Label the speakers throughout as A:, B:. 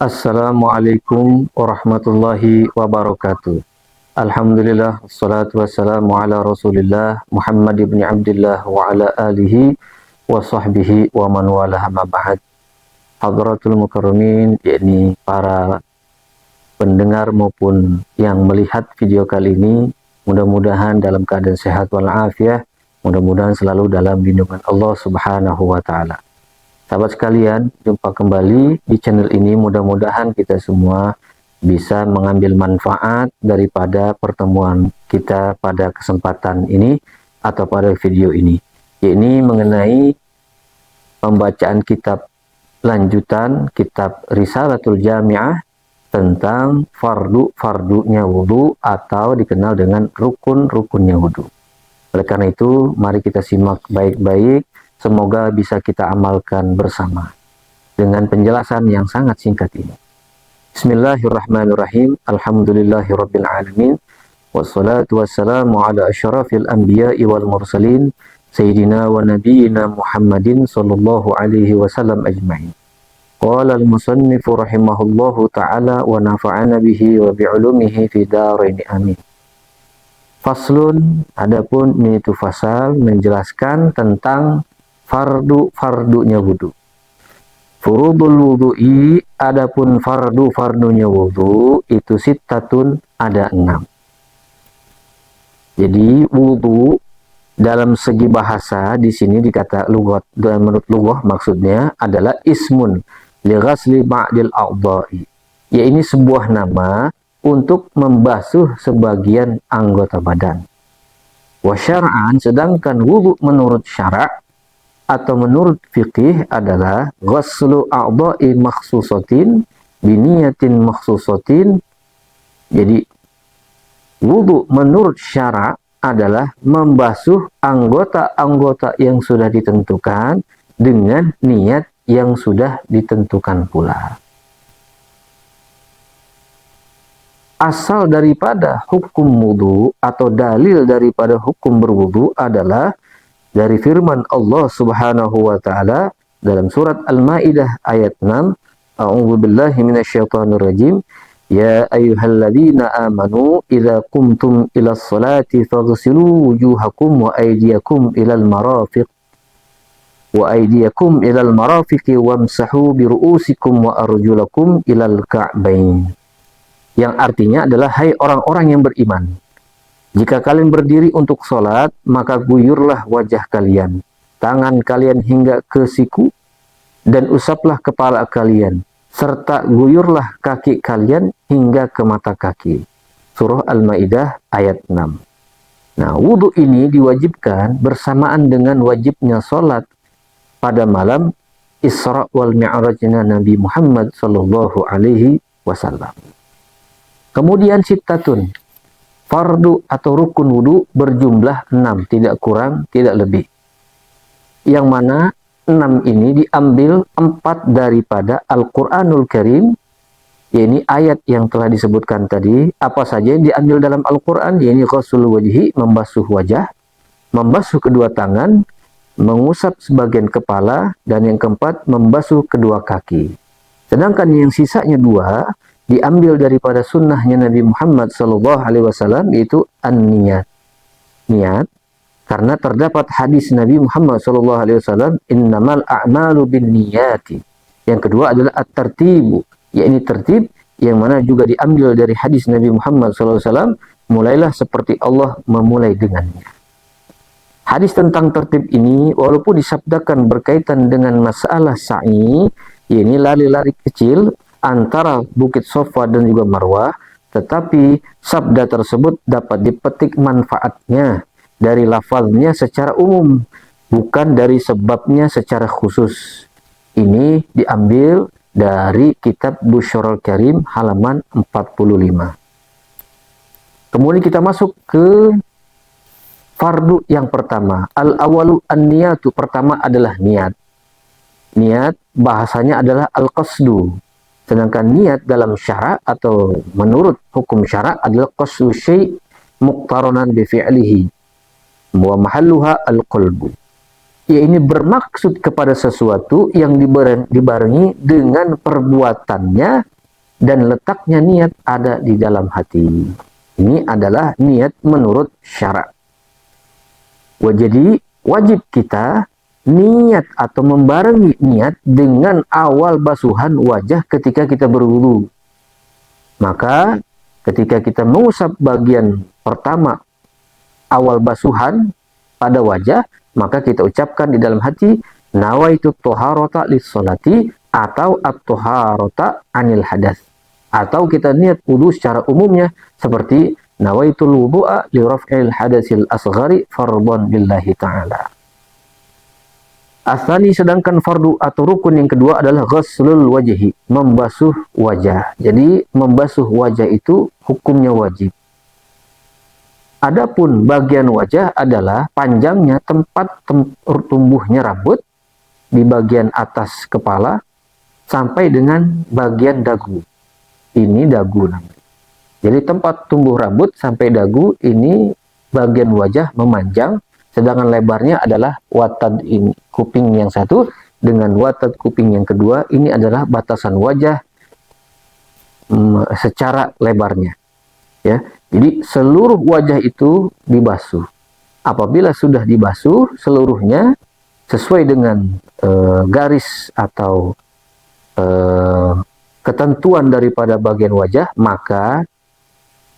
A: Assalamualaikum warahmatullahi wabarakatuh. Alhamdulillah, wassalatu wassalamu ala rasulillah Muhammad ibn Abdullah wa ala alihi wa sahbihi wa man walaha ma ba'd. Hadratul mukarramin, yakni para pendengar maupun yang melihat video kali ini, mudah-mudahan dalam keadaan sehat walafiat, mudah-mudahan selalu dalam lindungan Allah Subhanahu wa taala. Sahabat sekalian, jumpa kembali di channel ini. Mudah-mudahan kita semua bisa mengambil manfaat daripada pertemuan kita pada kesempatan ini atau pada video ini, yakni mengenai pembacaan kitab lanjutan kitab Risalatul Jami'ah tentang fardunya wudu atau dikenal dengan rukun-rukunnya wudu. Oleh karena itu, mari kita simak baik-baik. Semoga bisa kita amalkan bersama dengan penjelasan yang sangat singkat ini. Bismillahirrahmanirrahim. Alhamdulillahirabbil alamin. Wassalatu wassalamu ala asyrafil anbiya'i wal mursalin sayyidina wa nabiyyina Muhammadin sallallahu alaihi wasallam ajma'in. Qala al-musannifu rahimahullahu ta'ala wa nafa'ana bihi wa bi'ulumihi fi daraini amin. Faslun, adapun ini itu fasal menjelaskan tentang fardunya wudu. Furudul wudu'i, adapun fardunya wudu itu sittatun, ada 6. Jadi wudu dalam segi bahasa di sini dikata lugat, dan menurut lughah maksudnya adalah ismun li ghasli ba'dil a'dha'i. Ya, ini sebuah nama untuk membasuh sebagian anggota badan. Wa syar'an, sedangkan wudu menurut syara' atau menurut fikih adalah ghaslu a'dha'i makhsusatin biniyatin makhsusatin. Jadi wudu menurut syara' adalah membasuh anggota-anggota yang sudah ditentukan dengan niat yang sudah ditentukan pula. Asal daripada hukum wudu atau dalil daripada hukum berwudu adalah dari firman Allah Subhanahu wa taala dalam surat Al-Maidah ayat 6, A'udzu billahi minasyaitonir rajim. Ya ayyuhalladzina amanu idza qumtum ilas salati faghsilu wujuhakum wa aydiyakum ilal marafiqi wamsahu bi ru'usikum wa arjulakum ilal ka'bain. Yang artinya adalah, hai orang-orang yang beriman, jika kalian berdiri untuk sholat, maka guyurlah wajah kalian, tangan kalian hingga ke siku, dan usaplah kepala kalian, serta guyurlah kaki kalian hingga ke mata kaki. Surah Al-Maidah ayat 6. Nah, wudhu ini diwajibkan bersamaan dengan wajibnya sholat pada malam Isra wal Mi'rajnya Nabi Muhammad sallallahu alaihi wasallam. Kemudian sittatun, fardu atau rukun wudu berjumlah 6, tidak kurang, tidak lebih. Yang mana 6 ini diambil 4 daripada Al-Quranul Karim, yakni ayat yang telah disebutkan tadi. Apa saja yang diambil dalam Al-Quran, yakni ghuslul wajhi, membasuh wajah, membasuh kedua tangan, mengusap sebagian kepala, dan yang keempat, membasuh kedua kaki. Sedangkan yang sisanya 2 diambil daripada sunnahnya Nabi Muhammad SAW, yaitu an-niyat. Niat, karena terdapat hadis Nabi Muhammad SAW, innamal a'malu bin niyati. Yang kedua adalah at-tartibu, yakni tertib, yang mana juga diambil dari hadis Nabi Muhammad SAW, mulailah seperti Allah memulai dengannya. Hadis tentang tertib ini, walaupun disabdakan berkaitan dengan masalah sa'i, yakni lari-lari kecil antara Bukit Sofa dan juga Marwah, tetapi sabda tersebut dapat dipetik manfaatnya dari lafaznya secara umum, bukan dari sebabnya secara khusus. Ini diambil dari kitab Busyrul Karim halaman 45. Kemudian kita masuk ke fardu yang pertama. Al-awalu an-niyatu, pertama adalah niat. Niat bahasanya adalah al-qasdu. Sedangkan niat dalam syara' atau menurut hukum syara' adalah qasdu syai' muqtaranan bi fi'lihi wa mahalluha al-qalbu. ya ini bermaksud kepada sesuatu yang dibarengi dengan perbuatannya dan letaknya niat ada di dalam hati. Ini adalah niat menurut syarak. Jadi wajib kita niat atau membarengi niat dengan awal basuhan wajah ketika kita berwudu. Maka ketika kita mengusap bagian pertama awal basuhan pada wajah, maka kita ucapkan di dalam hati nawaitu toharota lis-sholati atau at-toharota anil hadas. Atau kita niat wudu secara umumnya seperti nawaitul wudu'a li raf'il hadasil asghari fardhan lillahi ta'ala. Asani, sedangkan fardu atau rukun yang kedua adalah ghuslul wajhi, membasuh wajah. Jadi membasuh wajah itu hukumnya wajib. Adapun bagian wajah adalah panjangnya tempat tumbuhnya rambut di bagian atas kepala sampai dengan bagian dagu. Ini dagu namanya. Jadi tempat tumbuh rambut sampai dagu ini bagian wajah memanjang, sedangkan lebarnya adalah watad ini, kuping yang satu dengan watad kuping yang kedua, ini adalah batasan wajah secara lebarnya. Ya, jadi seluruh wajah itu dibasuh. Apabila sudah dibasuh seluruhnya sesuai dengan garis atau ketentuan daripada bagian wajah, maka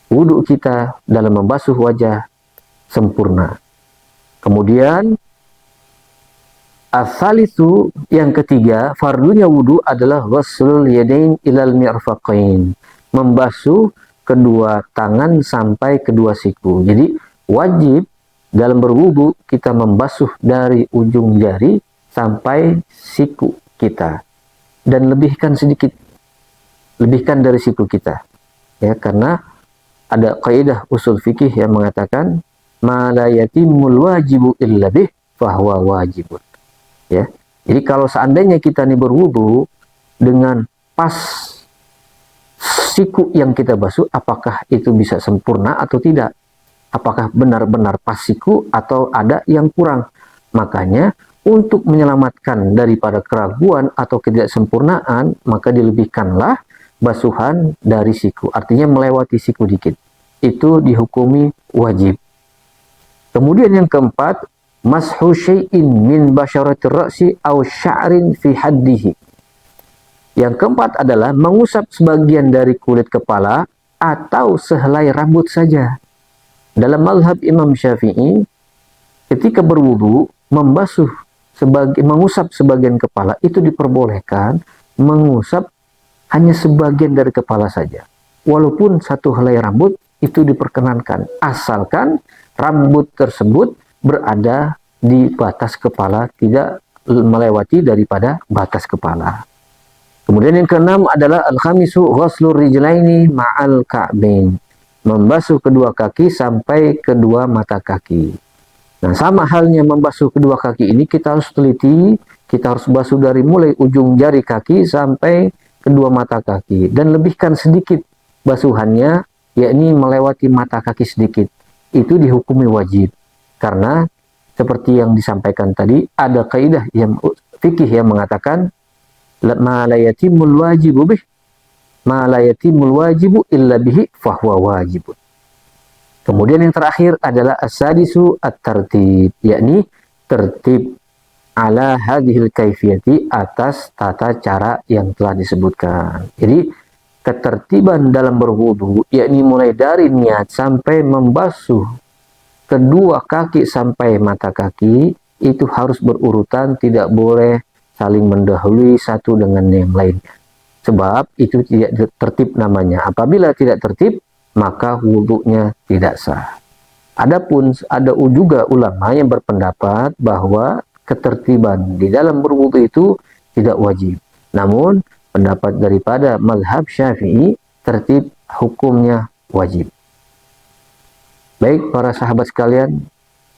A: wudhu kita dalam membasuh wajah sempurna. Kemudian asalisu, yang ketiga, fardunya wudhu adalah ghuslul yadain ilal mirfaqain, membasuh kedua tangan sampai kedua siku. Jadi wajib dalam berwudu kita membasuh dari ujung jari sampai siku kita, dan lebihkan sedikit, lebihkan dari siku kita, ya, karena ada kaidah usul fikih yang mengatakan ma la yatimul wajibu illa bih fahuwa wajibun. Ya, jadi kalau seandainya kita nih berwudu dengan pas siku yang kita basuh, apakah itu bisa sempurna atau tidak? Apakah benar-benar pas siku atau ada yang kurang? Makanya untuk menyelamatkan daripada keraguan atau ketidaksempurnaan, maka dilebihkanlah basuhan dari siku. Artinya melewati siku dikit. Itu dihukumi wajib. Kemudian yang keempat, mashu syai'in min basyaratir ra'si aw sya'rin fi haddihi. Yang keempat adalah mengusap sebagian dari kulit kepala atau sehelai rambut saja. Dalam mazhab Imam Syafi'i, ketika berwudu mengusap sebagian kepala itu diperbolehkan, mengusap hanya sebagian dari kepala saja. Walaupun satu helai rambut itu diperkenankan, asalkan rambut tersebut berada di batas kepala, tidak melewati daripada batas kepala. Kemudian yang keenam adalah al-khamisu ghuslur rijlaini ma'al ka'bain, membasuh kedua kaki sampai kedua mata kaki. Nah, sama halnya membasuh kedua kaki ini kita harus teliti, kita harus basuh dari mulai ujung jari kaki sampai kedua mata kaki, dan lebihkan sedikit basuhannya, yakni melewati mata kaki sedikit. Itu dihukumi wajib, karena seperti yang disampaikan tadi, ada kaidah yang fikih yang mengatakan ma la yatimul wajibu bih ma la yatimul wajibu illa bihi fahuwa wajibun. Kemudian yang terakhir adalah as-sadisu at-tartib, yakni tertib ala hadhil kaifiyati, atas tata cara yang telah disebutkan. Jadi ketertiban dalam berwudu, yakni mulai dari niat sampai membasuh kedua kaki sampai mata kaki, itu harus berurutan, tidak boleh saling mendahului satu dengan yang lainnya. Sebab itu tidak tertib namanya. Apabila tidak tertib, maka wudhunya tidak sah. Adapun ada juga ulama yang berpendapat bahwa ketertiban di dalam berwudhu itu tidak wajib. Namun pendapat daripada mazhab Syafi'i, tertib hukumnya wajib. Baik para sahabat sekalian,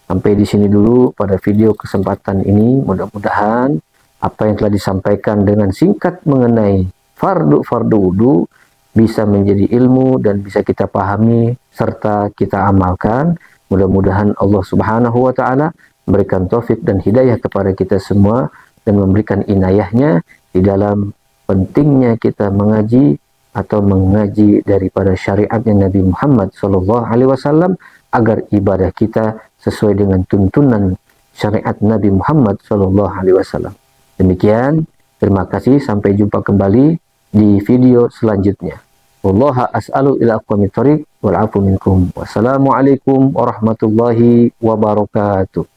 A: sampai di sini dulu pada video kesempatan ini. Mudah-mudahan apa yang telah disampaikan dengan singkat mengenai fardu wudu bisa menjadi ilmu dan bisa kita pahami serta kita amalkan. Mudah-mudahan Allah Subhanahu wa taala memberikan taufik dan hidayah kepada kita semua, dan memberikan inayahnya di dalam pentingnya kita mengaji atau mengaji daripada syariatnya Nabi Muhammad SAW, agar ibadah kita sesuai dengan tuntunan syariat Nabi Muhammad SAW. Demikian, terima kasih, sampai jumpa kembali di video selanjutnya. Wallaha as'alu ila aqwamit thariq wal afu minkum. Wassalamualaikum warahmatullahi wabarakatuh.